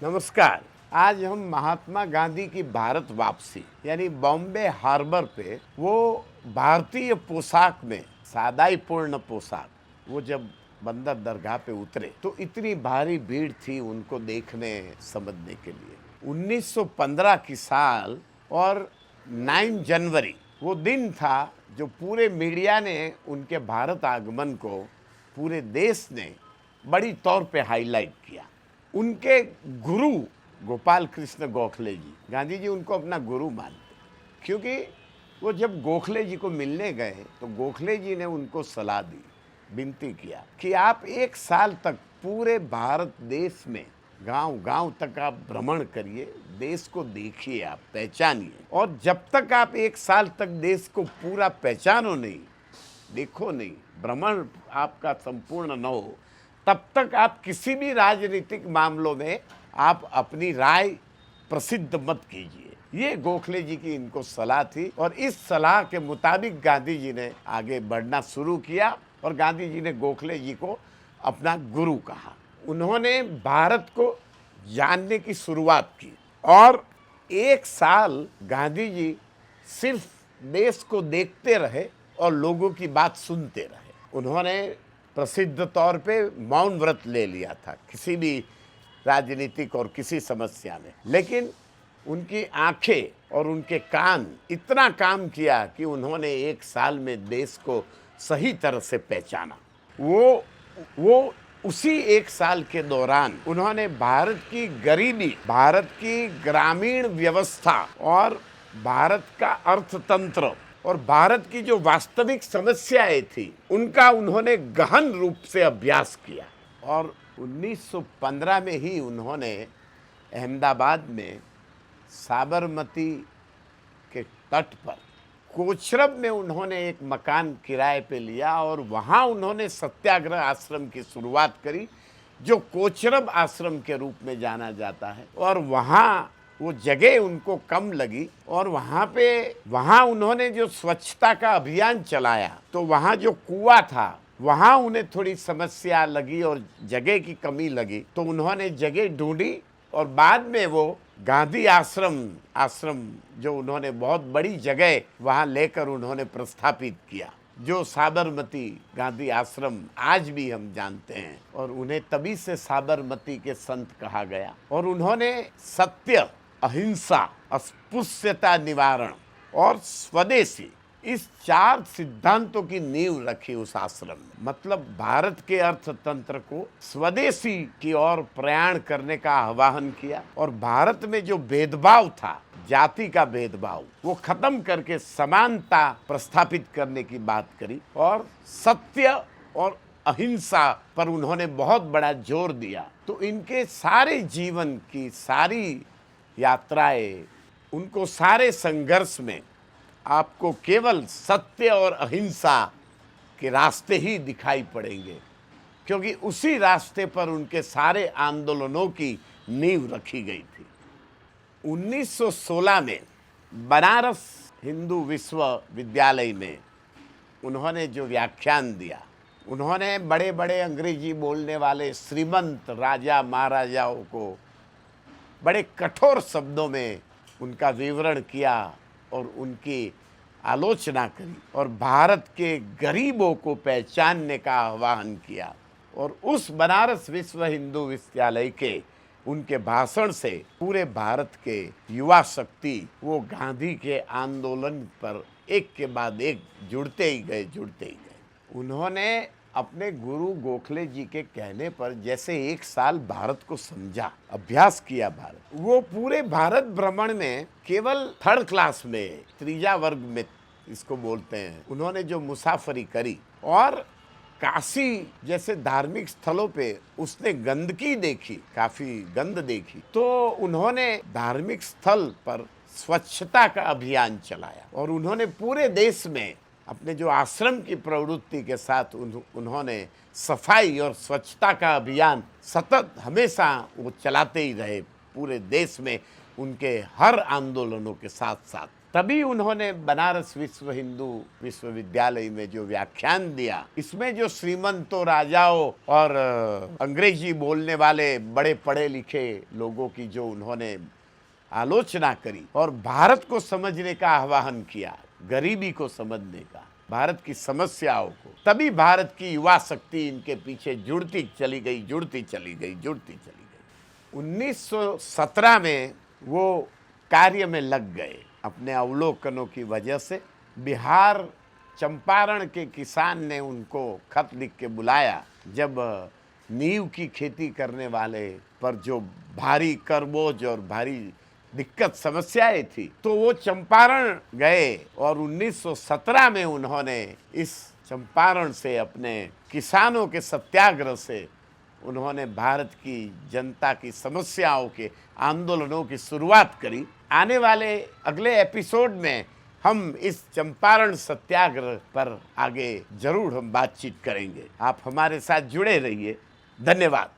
नमस्कार। आज हम महात्मा गांधी की भारत वापसी यानी बॉम्बे हार्बर पे वो भारतीय पोशाक में सादाईपूर्ण पोशाक वो जब बंदर दरगाह पे उतरे तो इतनी भारी भीड़ थी उनको देखने समझने के लिए। 1915 की साल और 9 जनवरी वो दिन था जो पूरे मीडिया ने उनके भारत आगमन को पूरे देश ने बड़ी तौर पे हाईलाइट किया। उनके गुरु गोपाल कृष्ण गोखले जी, गांधी जी उनको अपना गुरु मानते, क्योंकि वो जब गोखले जी को मिलने गए तो गोखले जी ने उनको सलाह दी, विनती किया कि आप 1 साल तक पूरे भारत देश में गांव गांव तक आप भ्रमण करिए, देश को देखिए, आप पहचानिए, और जब तक आप 1 साल तक देश को पूरा पहचानो नहीं, देखो नहीं, भ्रमण आपका संपूर्ण न हो, तब तक आप किसी भी राजनीतिक मामलों में आप अपनी राय प्रसिद्ध मत कीजिए। ये गोखले जी की इनको सलाह थी और इस सलाह के मुताबिक गांधी जी ने आगे बढ़ना शुरू किया और गांधी जी ने गोखले जी को अपना गुरु कहा। उन्होंने भारत को जानने की शुरुआत की और 1 साल गांधी जी सिर्फ देश को देखते रहे और लोगों की बात सुनते रहे। उन्होंने प्रसिद्ध तौर पे मौन व्रत ले लिया था किसी भी राजनीतिक और किसी समस्या में, लेकिन उनकी आंखें और उनके कान इतना काम किया कि उन्होंने 1 साल में देश को सही तरह से पहचाना। वो उसी 1 साल के दौरान उन्होंने भारत की गरीबी, भारत की ग्रामीण व्यवस्था और भारत का अर्थतंत्र और भारत की जो वास्तविक समस्याएं थी उनका उन्होंने गहन रूप से अभ्यास किया। और 1915 में ही उन्होंने अहमदाबाद में साबरमती के तट पर कोचरब में उन्होंने एक मकान किराए पे लिया और वहाँ उन्होंने सत्याग्रह आश्रम की शुरुआत करी, जो कोचरब आश्रम के रूप में जाना जाता है। और वहाँ वो जगह उनको कम लगी और वहाँ उन्होंने जो स्वच्छता का अभियान चलाया तो वहाँ जो कुआं था वहाँ उन्हें थोड़ी समस्या लगी और जगह की कमी लगी, तो उन्होंने जगह ढूंढी और बाद में वो गांधी आश्रम जो उन्होंने बहुत बड़ी जगह वहाँ लेकर उन्होंने प्रस्थापित किया, जो साबरमती गांधी आश्रम आज भी हम जानते हैं। और उन्हें तभी से साबरमती के संत कहा गया। और उन्होंने सत्य, अहिंसा, अस्पृश्यता निवारण और स्वदेशी, इस 4 सिद्धांतों की नींव रखी उस आश्रम में। मतलब भारत के अर्थतंत्र को स्वदेशी की ओर प्रयाण करने का आह्वान किया और भारत में जो भेदभाव था, जाति का भेदभाव, वो खत्म करके समानता प्रस्थापित करने की बात करी और सत्य और अहिंसा पर उन्होंने बहुत बड़ा जोर दिया। तो इनके सारे जीवन की सारी यात्राएं, उनको सारे संघर्ष में आपको केवल सत्य और अहिंसा के रास्ते ही दिखाई पड़ेंगे, क्योंकि उसी रास्ते पर उनके सारे आंदोलनों की नींव रखी गई थी। 1916 में बनारस हिंदू विश्वविद्यालय में उन्होंने जो व्याख्यान दिया, उन्होंने बड़े बड़े अंग्रेजी बोलने वाले श्रीमंत राजा महाराजाओं को बड़े कठोर शब्दों में उनका विवरण किया और उनकी आलोचना करी और भारत के गरीबों को पहचानने का आह्वान किया। और उस बनारस विश्व हिंदू विश्वविद्यालय के उनके भाषण से पूरे भारत के युवा शक्ति वो गांधी के आंदोलन पर एक के बाद एक जुड़ते ही गए। उन्होंने अपने गुरु गोखले जी के कहने पर जैसे 1 साल भारत को समझा, अभ्यास किया भारत, वो पूरे भारत भ्रमण में केवल 3rd क्लास में, 3जा वर्ग में इसको बोलते हैं, उन्होंने जो मुसाफरी करी और काशी जैसे धार्मिक स्थलों पे उसने गंदगी देखी, काफी गंद देखी, तो उन्होंने धार्मिक स्थल पर स्वच्छता का अभियान चलाया और उन्होंने पूरे देश में अपने जो आश्रम की प्रवृत्ति के साथ उन्होंने सफाई और स्वच्छता का अभियान सतत हमेशा वो चलाते ही रहे पूरे देश में, उनके हर आंदोलनों के साथ साथ। तभी उन्होंने बनारस विश्व हिंदू विश्वविद्यालय में जो व्याख्यान दिया, इसमें जो श्रीमंतों, राजाओं और अंग्रेजी बोलने वाले बड़े पढ़े लिखे लोगों की जो उन्होंने आलोचना करी और भारत को समझने का आह्वान किया, गरीबी को समझने का, भारत की समस्याओं को, तभी भारत की युवा शक्ति इनके पीछे जुड़ती चली गई। 1917 में वो कार्य में लग गए। अपने अवलोकनों की वजह से बिहार चंपारण के किसान ने उनको खत लिख के बुलाया। जब नींव की खेती करने वाले पर जो भारी कर बोझ और भारी दिक्कत समस्याएं थी, तो वो चंपारण गए और 1917 में उन्होंने इस चंपारण से, अपने किसानों के सत्याग्रह से, उन्होंने भारत की जनता की समस्याओं के आंदोलनों की शुरुआत करी। आने वाले अगले एपिसोड में हम इस चंपारण सत्याग्रह पर आगे जरूर हम बातचीत करेंगे। आप हमारे साथ जुड़े रहिए। धन्यवाद।